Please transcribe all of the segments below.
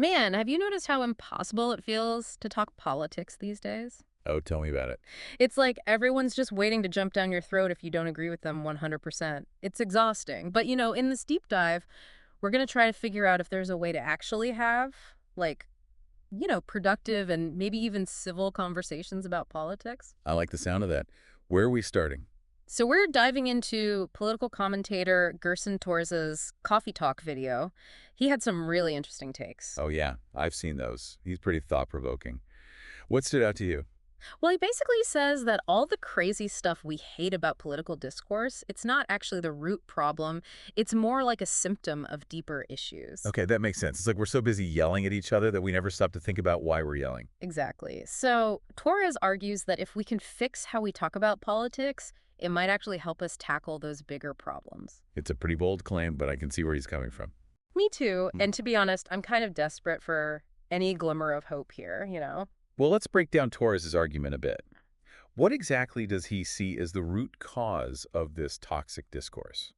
Man, have you noticed how impossible it feels to talk politics these days? Oh, tell me about it. It's like everyone's just waiting to jump down your throat if you don't agree with them 100%. It's exhausting. But, in this deep dive, we're going to try to figure out if there's a way to actually have, like, productive and maybe even civil conversations about politics. I like the sound of that. Where are we starting? So we're diving into political commentator Gersson Torres' coffee talk video. He had some really interesting takes. Oh, yeah, I've seen those. He's pretty thought-provoking. What stood out to you? Well, he basically says that all the crazy stuff we hate about political discourse, it's not actually the root problem. It's more like a symptom of deeper issues. Okay, that makes sense. It's like we're so busy yelling at each other that we never stop to think about why we're yelling. Exactly. So Torres argues that if we can fix how we talk about politics, it might actually help us tackle those bigger problems. It's a pretty bold claim, but I can see where he's coming from. Me too. And to be honest, I'm kind of desperate for any glimmer of hope here. Well, let's break down Torres's argument a bit. What exactly does he see as the root cause of this toxic discourse?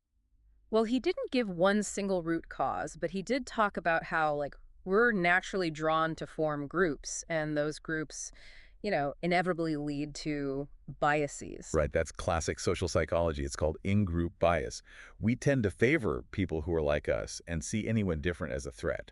Well, he didn't give one single root cause, but he did talk about how, like, we're naturally drawn to form groups, and those groups, inevitably lead to biases. Right, that's classic social psychology. It's called in-group bias. We tend to favor people who are like us and see anyone different as a threat.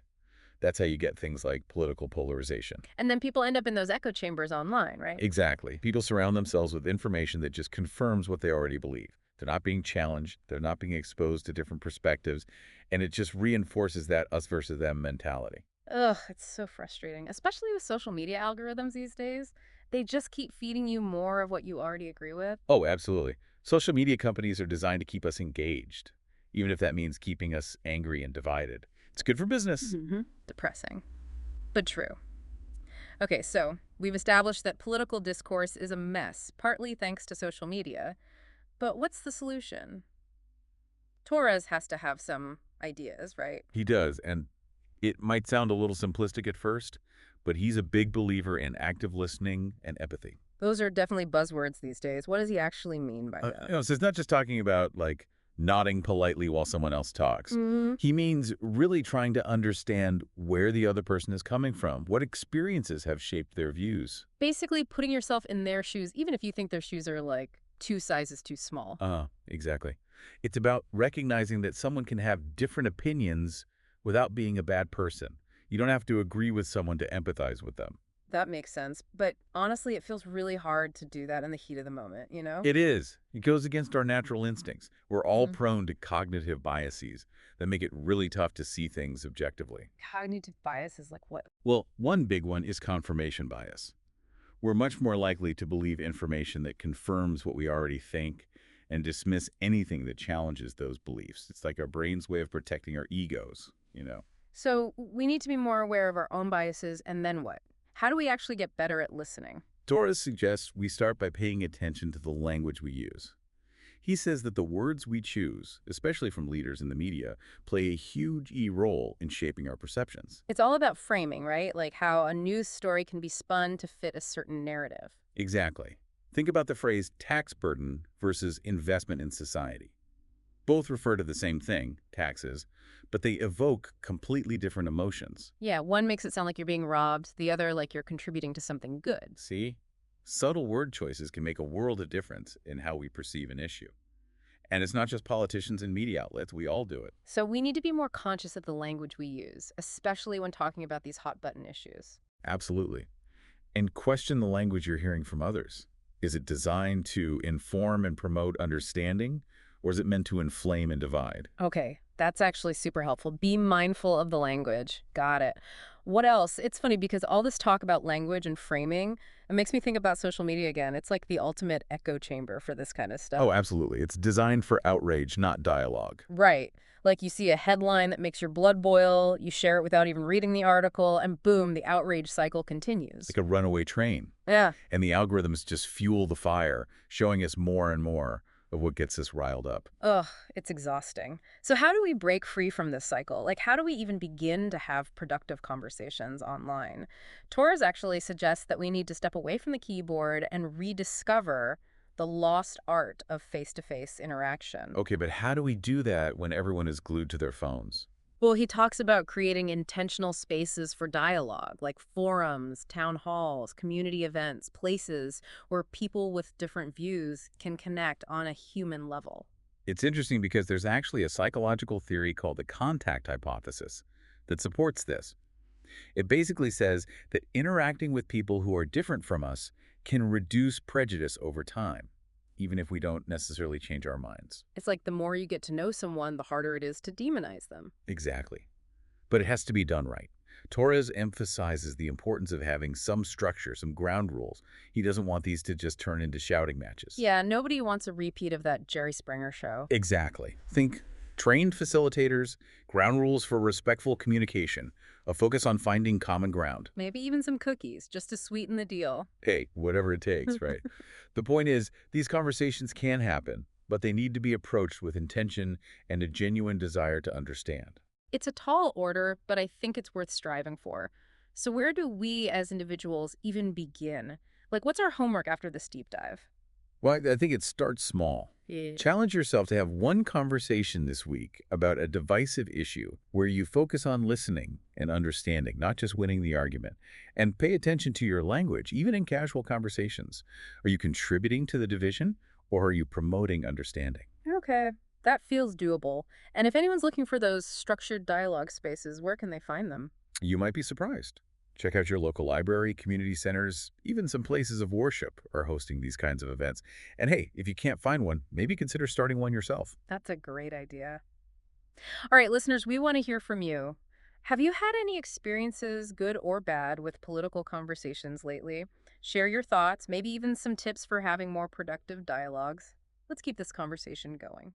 That's how you get things like political polarization. And then people end up in those echo chambers online, right? Exactly. People surround themselves with information that just confirms what they already believe. They're not being challenged. They're not being exposed to different perspectives. And it just reinforces that us versus them mentality. Ugh, it's so frustrating, especially with social media algorithms these days. They just keep feeding you more of what you already agree with. Oh, absolutely. Social media companies are designed to keep us engaged, even if that means keeping us angry and divided. It's good for business. Depressing, but true. Okay, so we've established that political discourse is a mess, partly thanks to social media. But what's the solution? Torres has to have some ideas, right? He does, and it might sound a little simplistic at first, but he's a big believer in active listening and empathy. Those are definitely buzzwords these days. What does he actually mean by that? So it's not just talking about, like, nodding politely while someone else talks. hmm He means really trying to understand where the other person is coming from, what experiences have shaped their views. Basically, putting yourself in their shoes, even if you think their shoes are like two sizes too small. Exactly. It's about recognizing that someone can have different opinions without being a bad person. You don't have to agree with someone to empathize with them. That makes sense. But honestly, it feels really hard to do that in the heat of the moment? It is. It goes against our natural instincts. We're all Mhm. prone to cognitive biases that make it really tough to see things objectively. Cognitive bias is like what? Well, one big one is confirmation bias. We're much more likely to believe information that confirms what we already think and dismiss anything that challenges those beliefs. It's like our brain's way of protecting our egos. So we need to be more aware of our own biases, and then what? How do we actually get better at listening? Torres suggests we start by paying attention to the language we use. He says that the words we choose, especially from leaders in the media, play a huge role in shaping our perceptions. It's all about framing, right? Like how a news story can be spun to fit a certain narrative. Exactly. Think about the phrase tax burden versus investment in society. Both refer to the same thing, taxes, but they evoke completely different emotions. Yeah, one makes it sound like you're being robbed, the other like you're contributing to something good. See? Subtle word choices can make a world of difference in how we perceive an issue. And it's not just politicians and media outlets, we all do it. So we need to be more conscious of the language we use, especially when talking about these hot button issues. Absolutely. And question the language you're hearing from others. Is it designed to inform and promote understanding, or is it meant to inflame and divide? Okay, that's actually super helpful. Be mindful of the language. Got it. What else? It's funny because all this talk about language and framing, it makes me think about social media again. It's like the ultimate echo chamber for this kind of stuff. Oh, absolutely. It's designed for outrage, not dialogue. Right. Like you see a headline that makes your blood boil, you share it without even reading the article, and boom, the outrage cycle continues. Like a runaway train. Yeah. And the algorithms just fuel the fire, showing us more and more of what gets us riled up. Ugh, it's exhausting. So how do we break free from this cycle? Like, how do we even begin to have productive conversations online? Torres actually suggests that we need to step away from the keyboard and rediscover the lost art of face-to-face interaction. Okay, but how do we do that when everyone is glued to their phones? Well, he talks about creating intentional spaces for dialogue, like forums, town halls, community events, places where people with different views can connect on a human level. It's interesting because there's actually a psychological theory called the contact hypothesis that supports this. It basically says that interacting with people who are different from us can reduce prejudice over time, even if we don't necessarily change our minds. It's like the more you get to know someone, the harder it is to demonize them. Exactly. But it has to be done right. Torres emphasizes the importance of having some structure, some ground rules. He doesn't want these to just turn into shouting matches. Yeah, nobody wants a repeat of that Jerry Springer show. Exactly. Think trained facilitators, ground rules for respectful communication, a focus on finding common ground. Maybe even some cookies, just to sweeten the deal. Hey, whatever it takes, right? The point is, these conversations can happen, but they need to be approached with intention and a genuine desire to understand. It's a tall order, but I think it's worth striving for. So where do we as individuals even begin? Like, what's our homework after this deep dive? Well, I think it starts small. Yeah. Challenge yourself to have one conversation this week about a divisive issue where you focus on listening and understanding, not just winning the argument. And pay attention to your language, even in casual conversations. Are you contributing to the division or are you promoting understanding? Okay, that feels doable. And if anyone's looking for those structured dialogue spaces, where can they find them? You might be surprised. Check out your local library, community centers, even some places of worship are hosting these kinds of events. And hey, if you can't find one, maybe consider starting one yourself. That's a great idea. All right, listeners, we want to hear from you. Have you had any experiences, good or bad, with political conversations lately? Share your thoughts, maybe even some tips for having more productive dialogues. Let's keep this conversation going.